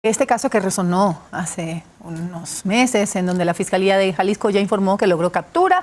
Este caso que resonó hace unos meses, en donde la Fiscalía de Jalisco ya informó que logró captura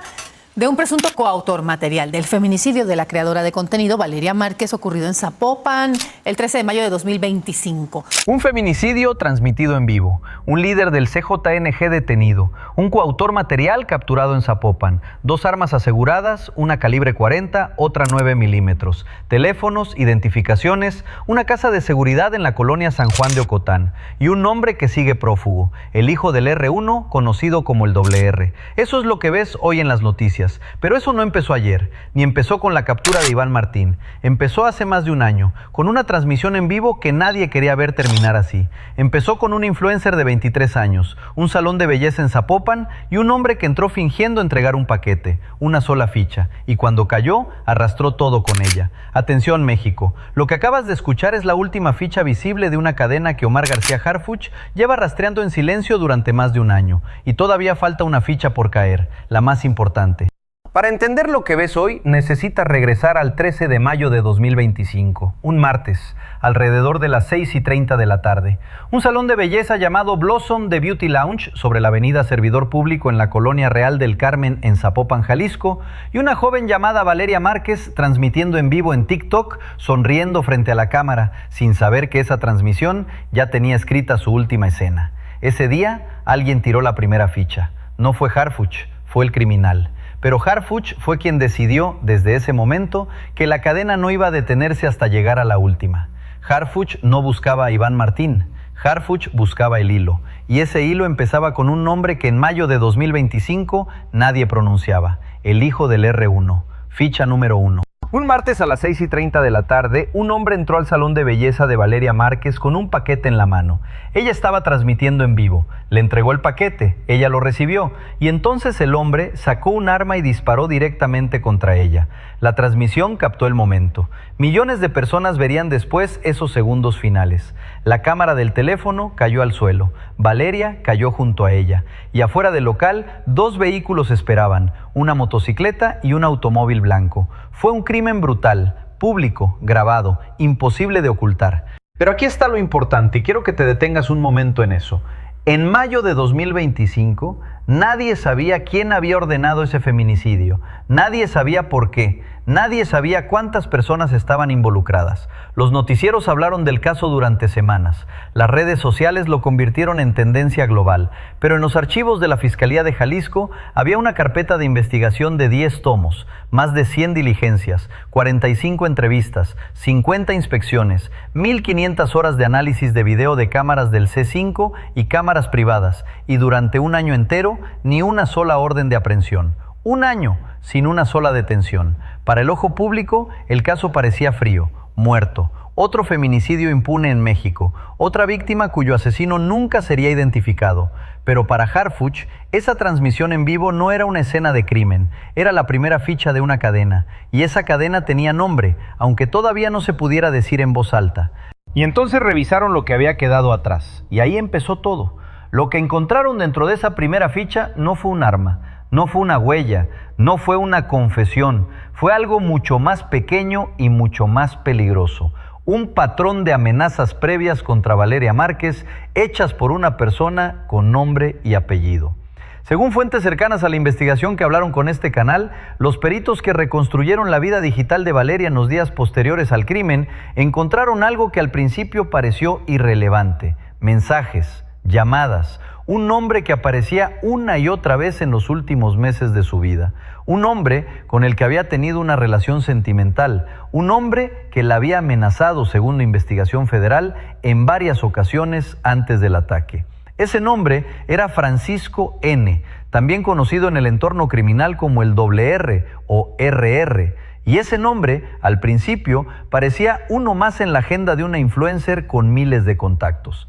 de un presunto coautor material del feminicidio de la creadora de contenido Valeria Márquez, ocurrido en Zapopan el 13 de mayo de 2025. Un feminicidio transmitido en vivo, un líder del CJNG detenido, un coautor material capturado en Zapopan, 2 armas aseguradas, una calibre 40, otra 9 milímetros, teléfonos, identificaciones, una casa de seguridad en la colonia San Juan de Ocotán y un hombre que sigue prófugo, el hijo del R1, conocido como el WR. Eso es lo que ves hoy en las noticias. Pero eso no empezó ayer, ni empezó con la captura de Iván Martín. Empezó hace más de un año, con una transmisión en vivo que nadie quería ver terminar así. Empezó con un influencer de 23 años, un salón de belleza en Zapopan y un hombre que entró fingiendo entregar un paquete, una sola ficha, y cuando cayó, arrastró todo con ella. Atención, México, lo que acabas de escuchar es la última ficha visible de una cadena que Omar García Harfuch lleva rastreando en silencio durante más de un año, y todavía falta una ficha por caer, la más importante. Para entender lo que ves hoy, necesitas regresar al 13 de mayo de 2025, un martes, alrededor de las 6:30 de la tarde. Un salón de belleza llamado Blossom The Beauty Lounge, sobre la avenida Servidor Público en la colonia Real del Carmen en Zapopan, Jalisco, y una joven llamada Valeria Márquez transmitiendo en vivo en TikTok, sonriendo frente a la cámara, sin saber que esa transmisión ya tenía escrita su última escena. Ese día, alguien tiró la primera ficha. No fue Harfuch, fue el criminal. Pero Harfuch fue quien decidió, desde ese momento, que la cadena no iba a detenerse hasta llegar a la última. Harfuch no buscaba a Iván Martín, Harfuch buscaba el hilo. Y ese hilo empezaba con un nombre que en mayo de 2025 nadie pronunciaba, el hijo del R1, ficha número 1. Un martes a las 6:30 de la tarde, un hombre entró al salón de belleza de Valeria Márquez con un paquete en la mano. Ella estaba transmitiendo en vivo. Le entregó el paquete, ella lo recibió, y entonces el hombre sacó un arma y disparó directamente contra ella. La transmisión captó el momento. Millones de personas verían después esos segundos finales. La cámara del teléfono cayó al suelo. Valeria cayó junto a ella. Y afuera del local, 2 vehículos esperaban, una motocicleta y un automóvil blanco. Fue un crimen brutal, público, grabado, imposible de ocultar. Pero aquí está lo importante y quiero que te detengas un momento en eso. En mayo de 2025, nadie sabía quién había ordenado ese feminicidio. Nadie sabía por qué. Nadie sabía cuántas personas estaban involucradas. Los noticieros hablaron del caso durante semanas. Las redes sociales lo convirtieron en tendencia global. Pero en los archivos de la Fiscalía de Jalisco había una carpeta de investigación de 10 tomos, más de 100 diligencias, 45 entrevistas, 50 inspecciones, 1,500 horas de análisis de video de cámaras del C5 y cámaras privadas. Y durante un año entero, ni una sola orden de aprehensión. Un año sin una sola detención. Para el ojo público, el caso parecía frío, muerto. Otro feminicidio impune en México. Otra víctima cuyo asesino nunca sería identificado. Pero para Harfuch, esa transmisión en vivo no era una escena de crimen. Era la primera ficha de una cadena. Y esa cadena tenía nombre, aunque todavía no se pudiera decir en voz alta. Y entonces revisaron lo que había quedado atrás. Y ahí empezó todo. Lo que encontraron dentro de esa primera ficha no fue un arma. No fue una huella, no fue una confesión, fue algo mucho más pequeño y mucho más peligroso. Un patrón de amenazas previas contra Valeria Márquez, hechas por una persona con nombre y apellido. Según fuentes cercanas a la investigación que hablaron con este canal, los peritos que reconstruyeron la vida digital de Valeria en los días posteriores al crimen, encontraron algo que al principio pareció irrelevante: mensajes, llamadas, un nombre que aparecía una y otra vez en los últimos meses de su vida. Un hombre con el que había tenido una relación sentimental. Un hombre que la había amenazado, según la investigación federal, en varias ocasiones antes del ataque. Ese nombre era Francisco N., también conocido en el entorno criminal como el WR o RR. Y ese nombre, al principio, parecía uno más en la agenda de una influencer con miles de contactos.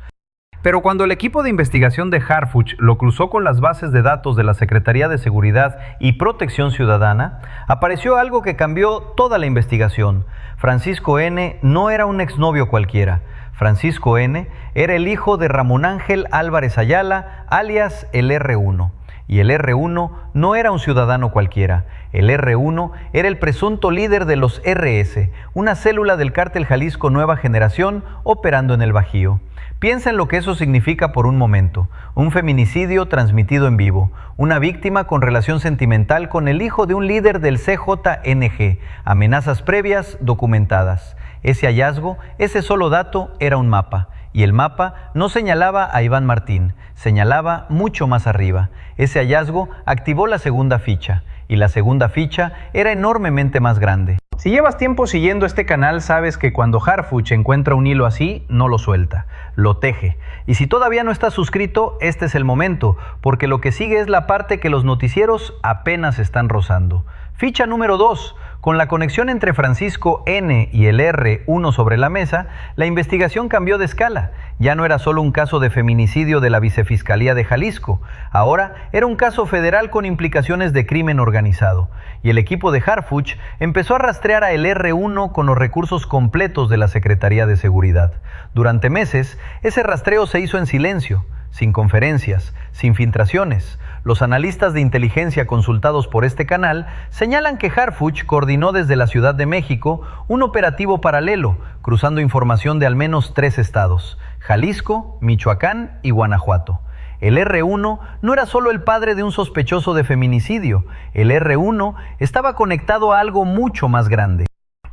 Pero cuando el equipo de investigación de Harfuch lo cruzó con las bases de datos de la Secretaría de Seguridad y Protección Ciudadana, apareció algo que cambió toda la investigación. Francisco N. no era un exnovio cualquiera. Francisco N. era el hijo de Ramón Ángel Álvarez Ayala, alias el R1. Y el R1 no era un ciudadano cualquiera. El R1 era el presunto líder de los RS, una célula del cártel Jalisco Nueva Generación operando en el Bajío. Piensa en lo que eso significa por un momento. Un feminicidio transmitido en vivo. Una víctima con relación sentimental con el hijo de un líder del CJNG. Amenazas previas documentadas. Ese hallazgo, ese solo dato, era un mapa. Y el mapa no señalaba a Iván Martín, señalaba mucho más arriba. Ese hallazgo activó la segunda ficha. Y la segunda ficha era enormemente más grande. Si llevas tiempo siguiendo este canal, sabes que cuando Harfuch encuentra un hilo así, no lo suelta, lo teje. Y si todavía no estás suscrito, este es el momento, porque lo que sigue es la parte que los noticieros apenas están rozando. Ficha número 2. Con la conexión entre Francisco N. y el R1 sobre la mesa, la investigación cambió de escala. Ya no era solo un caso de feminicidio de la Vicefiscalía de Jalisco. Ahora era un caso federal con implicaciones de crimen organizado. Y el equipo de Harfuch empezó a rastrear a el R1 con los recursos completos de la Secretaría de Seguridad. Durante meses, ese rastreo se hizo en silencio, sin conferencias, sin filtraciones. Los analistas de inteligencia consultados por este canal señalan que Harfuch coordinó desde la Ciudad de México un operativo paralelo, cruzando información de al menos 3 estados: Jalisco, Michoacán y Guanajuato. El R1 no era solo el padre de un sospechoso de feminicidio. El R1 estaba conectado a algo mucho más grande.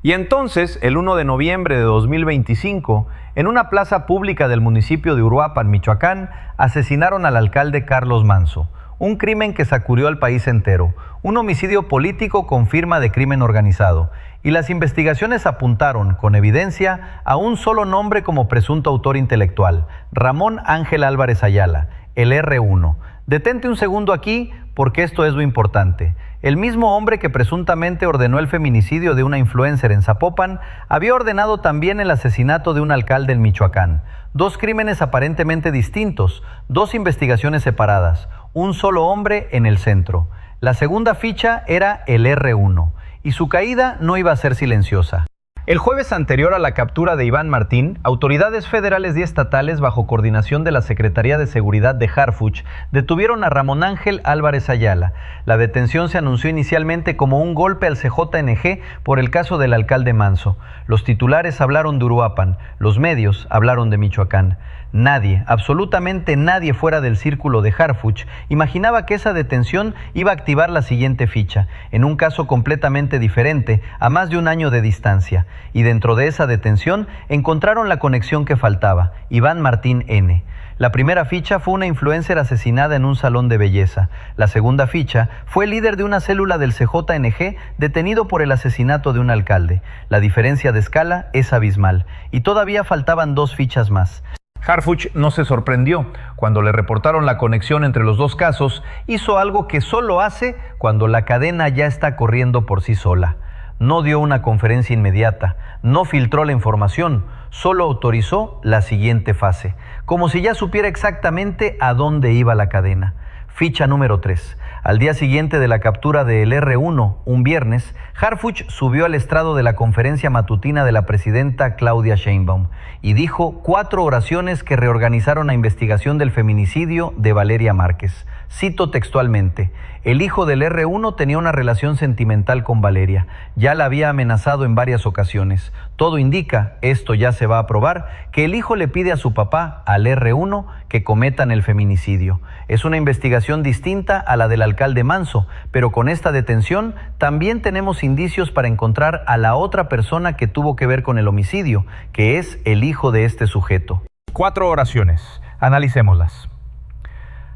Y entonces, el 1 de noviembre de 2025, en una plaza pública del municipio de Uruapan, Michoacán, asesinaron al alcalde Carlos Manzo. Un crimen que sacudió al país entero, un homicidio político con firma de crimen organizado. Y las investigaciones apuntaron, con evidencia, a un solo nombre como presunto autor intelectual: Ramón Ángel Álvarez Ayala, el R1. Detente un segundo aquí, porque esto es lo importante. El mismo hombre que presuntamente ordenó el feminicidio de una influencer en Zapopan, había ordenado también el asesinato de un alcalde en Michoacán. 2 crímenes aparentemente distintos, 2 investigaciones separadas, un solo hombre en el centro. La segunda ficha era el R1, y su caída no iba a ser silenciosa. El jueves anterior a la captura de Iván Martín, autoridades federales y estatales, bajo coordinación de la Secretaría de Seguridad de Harfuch, detuvieron a Ramón Ángel Álvarez Ayala. La detención se anunció inicialmente como un golpe al CJNG por el caso del alcalde Manzo. Los titulares hablaron de Uruapan, los medios hablaron de Michoacán. Nadie, absolutamente nadie fuera del círculo de Harfuch imaginaba que esa detención iba a activar la siguiente ficha, en un caso completamente diferente, a más de un año de distancia. Y dentro de esa detención encontraron la conexión que faltaba: Iván Martín N. La primera ficha fue una influencer asesinada en un salón de belleza. La segunda ficha fue el líder de una célula del CJNG detenido por el asesinato de un alcalde. La diferencia de escala es abismal, y todavía faltaban 2 fichas más. Harfuch no se sorprendió. Cuando le reportaron la conexión entre los 2 casos, hizo algo que solo hace cuando la cadena ya está corriendo por sí sola. No dio una conferencia inmediata, no filtró la información, solo autorizó la siguiente fase, como si ya supiera exactamente a dónde iba la cadena. Ficha número 3. Al día siguiente de la captura del R1, un viernes, Harfuch subió al estrado de la conferencia matutina de la presidenta Claudia Sheinbaum y dijo 4 oraciones que reorganizaron la investigación del feminicidio de Valeria Márquez. Cito textualmente: el hijo del R1 tenía una relación sentimental con Valeria, ya la había amenazado en varias ocasiones. Todo indica, esto ya se va a probar, que el hijo le pide a su papá, al R1, que cometan el feminicidio. Es una investigación distinta a la del alcalde Manzo, pero con esta detención también tenemos indicios para encontrar a la otra persona que tuvo que ver con el homicidio, que es el hijo de este sujeto. 4 oraciones, analicémoslas.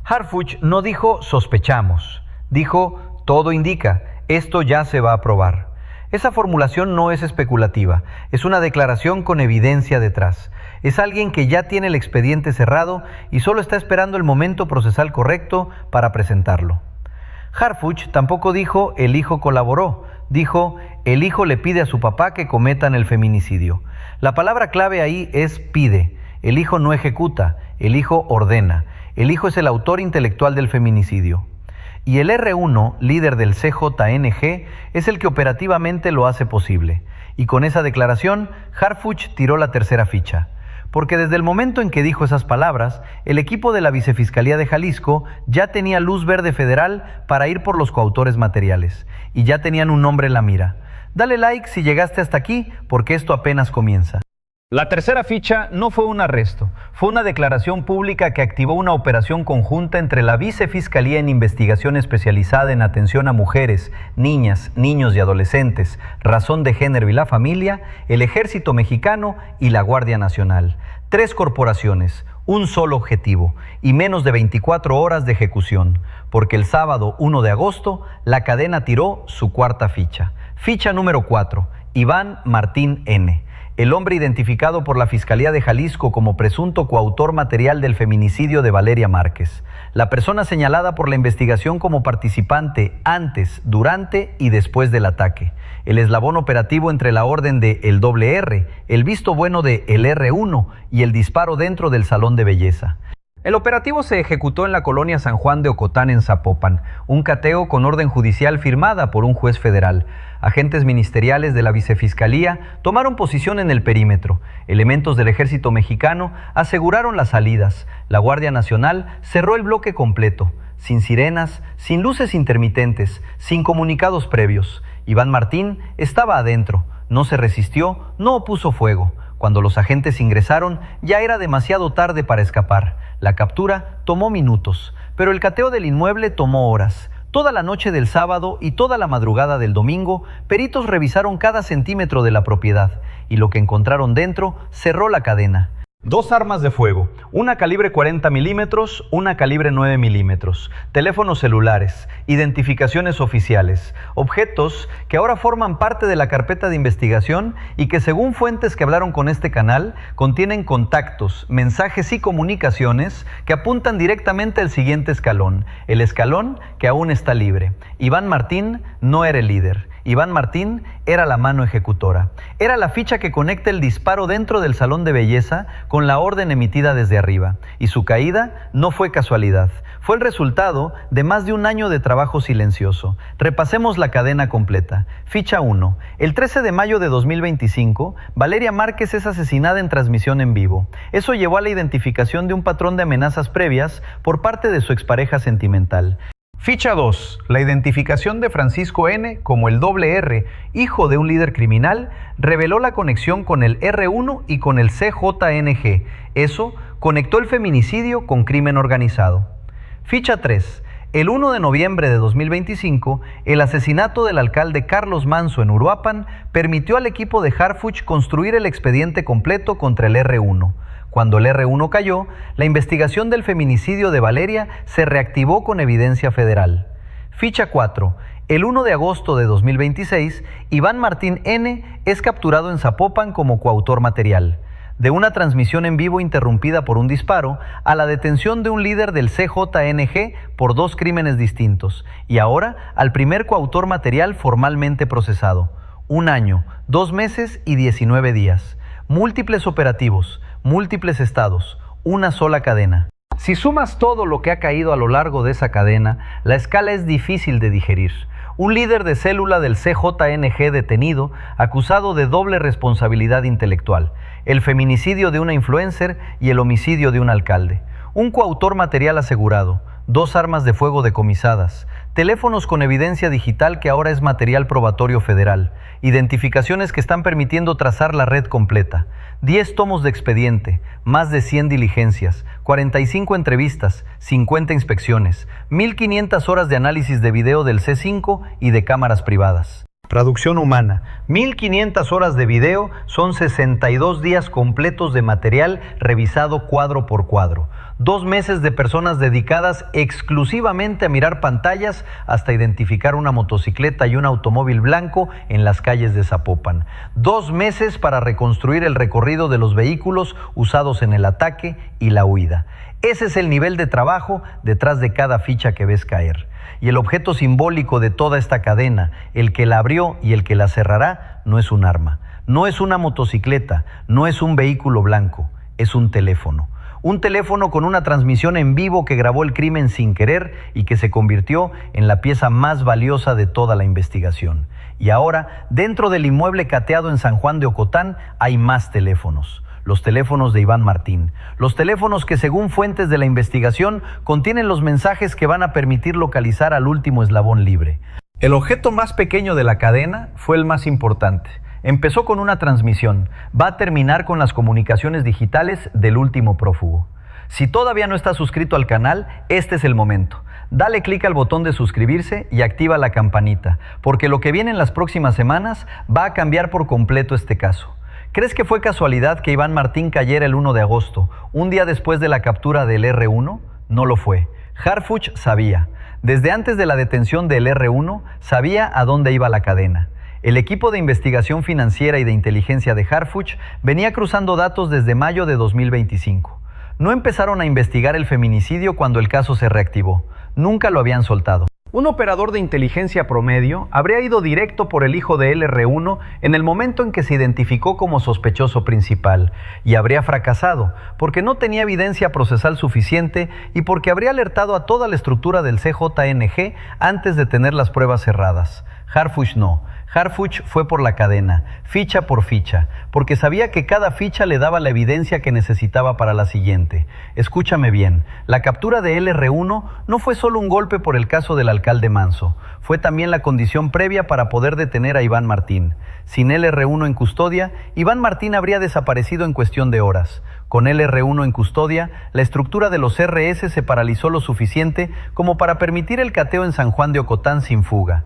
Harfuch no dijo sospechamos, dijo todo indica, esto ya se va a probar. Esa formulación no es especulativa, es una declaración con evidencia detrás. Es alguien que ya tiene el expediente cerrado y solo está esperando el momento procesal correcto para presentarlo. Harfuch tampoco dijo el hijo colaboró, dijo el hijo le pide a su papá que cometan el feminicidio. La palabra clave ahí es pide. El hijo no ejecuta, el hijo ordena. El hijo es el autor intelectual del feminicidio. Y el R1, líder del CJNG, es el que operativamente lo hace posible. Y con esa declaración, Harfuch tiró la tercera ficha. porque desde el momento en que dijo esas palabras, el equipo de la Vicefiscalía de Jalisco ya tenía luz verde federal para ir por los coautores materiales, y ya tenían un nombre en la mira. Dale like si llegaste hasta aquí, porque esto apenas comienza. La tercera ficha no fue un arresto, fue una declaración pública que activó una operación conjunta entre la Vicefiscalía en Investigación Especializada en Atención a Mujeres, Niñas, Niños y Adolescentes, Razón de Género y la Familia, el Ejército Mexicano y la Guardia Nacional. 3 corporaciones, un solo objetivo y menos de 24 horas de ejecución, porque el sábado 1 de agosto la cadena tiró su cuarta ficha. Ficha número 4, Iván Martín N., el hombre identificado por la Fiscalía de Jalisco como presunto coautor material del feminicidio de Valeria Márquez. La persona señalada por la investigación como participante antes, durante y después del ataque. El eslabón operativo entre la orden de el R, el visto bueno de el R1 y el disparo dentro del salón de belleza. El operativo se ejecutó en la colonia San Juan de Ocotán, en Zapopan, un cateo con orden judicial firmada por un juez federal. Agentes ministeriales de la Vicefiscalía tomaron posición en el perímetro. Elementos del Ejército Mexicano aseguraron las salidas. La Guardia Nacional cerró el bloque completo, sin sirenas, sin luces intermitentes, sin comunicados previos. Iván Martín estaba adentro, no se resistió, no opuso fuego. Cuando los agentes ingresaron, ya era demasiado tarde para escapar. La captura tomó minutos, pero el cateo del inmueble tomó horas. Toda la noche del sábado y toda la madrugada del domingo, peritos revisaron cada centímetro de la propiedad y lo que encontraron dentro cerró la cadena. 2 armas de fuego, una calibre 40 milímetros, una calibre 9 milímetros, teléfonos celulares, identificaciones oficiales, objetos que ahora forman parte de la carpeta de investigación y que según fuentes que hablaron con este canal, contienen contactos, mensajes y comunicaciones que apuntan directamente al siguiente escalón, el escalón que aún está libre. Iván Martín no era el líder. Iván Martín era la mano ejecutora. Era la ficha que conecta el disparo dentro del salón de belleza con la orden emitida desde arriba. Y su caída no fue casualidad. Fue el resultado de más de un año de trabajo silencioso. Repasemos la cadena completa. Ficha 1. El 13 de mayo de 2025, Valeria Márquez es asesinada en transmisión en vivo. Eso llevó a la identificación de un patrón de amenazas previas por parte de su expareja sentimental. Ficha 2. La identificación de Francisco N. como el R, hijo de un líder criminal, reveló la conexión con el R1 y con el CJNG. Eso conectó el feminicidio con crimen organizado. Ficha 3. El 1 de noviembre de 2025, el asesinato del alcalde Carlos Manso en Uruapan permitió al equipo de Harfuch construir el expediente completo contra el R1. Cuando el R1 cayó, la investigación del feminicidio de Valeria se reactivó con evidencia federal. Ficha 4. El 1 de agosto de 2026, Iván Martín N. es capturado en Zapopan como coautor material. De una transmisión en vivo interrumpida por un disparo a la detención de un líder del CJNG por 2 crímenes distintos y ahora al primer coautor material formalmente procesado. 1 año, 2 meses y 19 días. Múltiples operativos, múltiples estados, una sola cadena. Si sumas todo lo que ha caído a lo largo de esa cadena, la escala es difícil de digerir. Un líder de célula del CJNG detenido, acusado de doble responsabilidad intelectual, el feminicidio de una influencer y el homicidio de un alcalde. Un coautor material asegurado, 2 armas de fuego decomisadas, teléfonos con evidencia digital que ahora es material probatorio federal, identificaciones que están permitiendo trazar la red completa, 10 tomos de expediente, más de 100 diligencias, 45 entrevistas, 50 inspecciones, 1.500 horas de análisis de video del C5 y de cámaras privadas. Traducción humana. 1.500 horas de video son 62 días completos de material revisado cuadro por cuadro. 2 meses de personas dedicadas exclusivamente a mirar pantallas hasta identificar una motocicleta y un automóvil blanco en las calles de Zapopan. 2 meses para reconstruir el recorrido de los vehículos usados en el ataque y la huida. Ese es el nivel de trabajo detrás de cada ficha que ves caer. Y el objeto simbólico de toda esta cadena, el que la abrió y el que la cerrará, no es un arma, no es una motocicleta, no es un vehículo blanco, es un teléfono. Un teléfono con una transmisión en vivo que grabó el crimen sin querer y que se convirtió en la pieza más valiosa de toda la investigación. Y ahora, dentro del inmueble cateado en San Juan de Ocotán, hay más teléfonos. los teléfonos de Iván Martín, los teléfonos que según fuentes de la investigación contienen los mensajes que van a permitir localizar al último eslabón libre. El objeto más pequeño de la cadena fue el más importante. Empezó con una transmisión, va a terminar con las comunicaciones digitales del último prófugo. Si todavía no estás suscrito al canal, este es el momento. Dale clic al botón de suscribirse y activa la campanita, porque lo que viene en las próximas semanas va a cambiar por completo este caso. ¿Crees que fue casualidad que Iván Martín cayera el 1 de agosto, un día después de la captura del R1? No lo fue. Harfuch sabía. Desde antes de la detención del R1, sabía a dónde iba la cadena. El equipo de investigación financiera y de inteligencia de Harfuch venía cruzando datos desde mayo de 2025. No empezaron a investigar el feminicidio cuando el caso se reactivó. Nunca lo habían soltado. Un operador de inteligencia promedio habría ido directo por el hijo de LR1 en el momento en que se identificó como sospechoso principal y habría fracasado porque no tenía evidencia procesal suficiente y porque habría alertado a toda la estructura del CJNG antes de tener las pruebas cerradas. Harfuch no. Harfuch fue por la cadena, ficha por ficha, porque sabía que cada ficha le daba la evidencia que necesitaba para la siguiente. Escúchame bien, la captura de LR1 no fue solo un golpe por el caso del alcalde Manso, fue también la condición previa para poder detener a Iván Martín. Sin LR1 en custodia, Iván Martín habría desaparecido en cuestión de horas. Con LR1 en custodia, la estructura de los RS se paralizó lo suficiente como para permitir el cateo en San Juan de Ocotán sin fuga.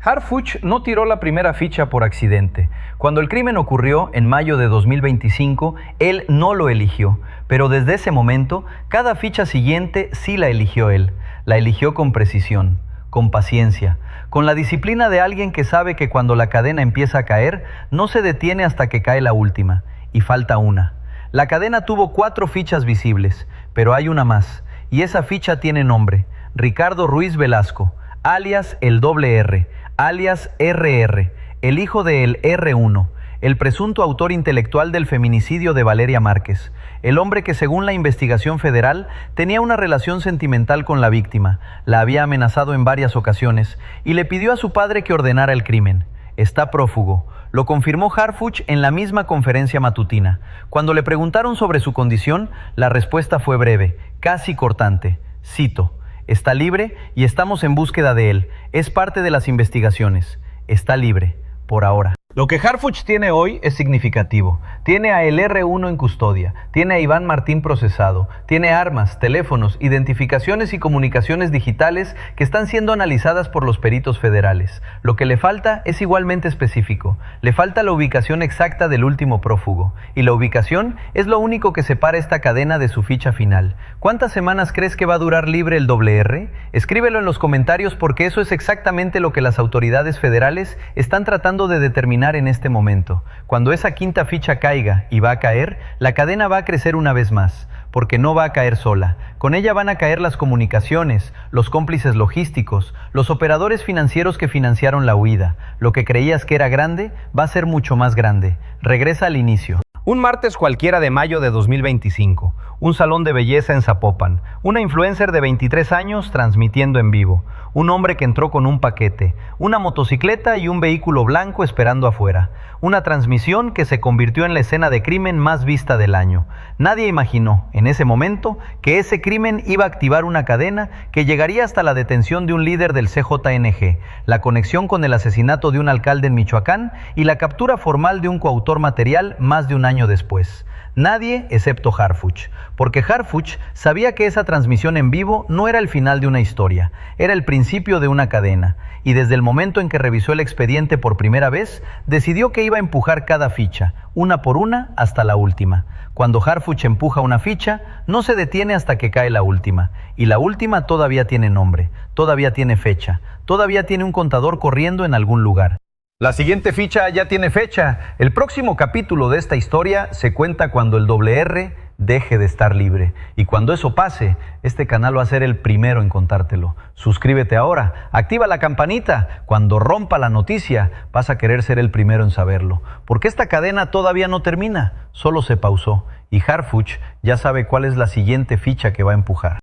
Harfuch no tiró la primera ficha por accidente. Cuando el crimen ocurrió en mayo de 2025, él no lo eligió, pero desde ese momento, cada ficha siguiente sí la eligió él. La eligió con precisión, con paciencia, con la disciplina de alguien que sabe que cuando la cadena empieza a caer, no se detiene hasta que cae la última, y falta una. La cadena tuvo 4 fichas visibles, pero hay una más, y esa ficha tiene nombre: Ricardo Ruiz Velasco, alias el R, alias RR, el hijo del R1, el presunto autor intelectual del feminicidio de Valeria Márquez, el hombre que según la investigación federal tenía una relación sentimental con la víctima, la había amenazado en varias ocasiones y le pidió a su padre que ordenara el crimen. Está prófugo. Lo confirmó Harfuch en la misma conferencia matutina. Cuando le preguntaron sobre su condición, la respuesta fue breve, casi cortante. Cito: está libre y estamos en búsqueda de él. Es parte de las investigaciones. Está libre, por ahora. Lo que Harfuch tiene hoy es significativo. Tiene a el R1 en custodia, tiene a Iván Martín procesado, tiene armas, teléfonos, identificaciones y comunicaciones digitales que están siendo analizadas por los peritos federales. Lo que le falta es igualmente específico. Le falta la ubicación exacta del último prófugo. Y la ubicación es lo único que separa esta cadena de su ficha final. ¿Cuántas semanas crees que va a durar libre el R? Escríbelo en los comentarios porque eso es exactamente lo que las autoridades federales están tratando de determinar en este momento. Cuando esa quinta ficha caiga, y va a caer, la cadena va a crecer una vez más, porque no va a caer sola. Con ella van a caer las comunicaciones, los cómplices logísticos, los operadores financieros que financiaron la huida. Lo que creías que era grande, va a ser mucho más grande. Regresa al inicio. Un martes cualquiera de mayo de 2025, un salón de belleza en Zapopan, una influencer de 23 años transmitiendo en vivo, un hombre que entró con un paquete, una motocicleta y un vehículo blanco esperando afuera, una transmisión que se convirtió en la escena de crimen más vista del año. Nadie imaginó, en ese momento, que ese crimen iba a activar una cadena que llegaría hasta la detención de un líder del CJNG, la conexión con el asesinato de un alcalde en Michoacán y la captura formal de un coautor material más de un año después. Nadie excepto Harfuch, porque Harfuch sabía que esa transmisión en vivo no era el final de una historia, era el principio de una cadena, y desde el momento en que revisó el expediente por primera vez, decidió que iba a empujar cada ficha, una por una, hasta la última. Cuando Harfuch empuja una ficha, no se detiene hasta que cae la última, y la última todavía tiene nombre, todavía tiene fecha, todavía tiene un contador corriendo en algún lugar. La siguiente ficha ya tiene fecha. El próximo capítulo de esta historia se cuenta cuando el R deje de estar libre. Y cuando eso pase, este canal va a ser el primero en contártelo. Suscríbete ahora, activa la campanita. Cuando rompa la noticia, vas a querer ser el primero en saberlo. Porque esta cadena todavía no termina, solo se pausó. Y Harfuch ya sabe cuál es la siguiente ficha que va a empujar.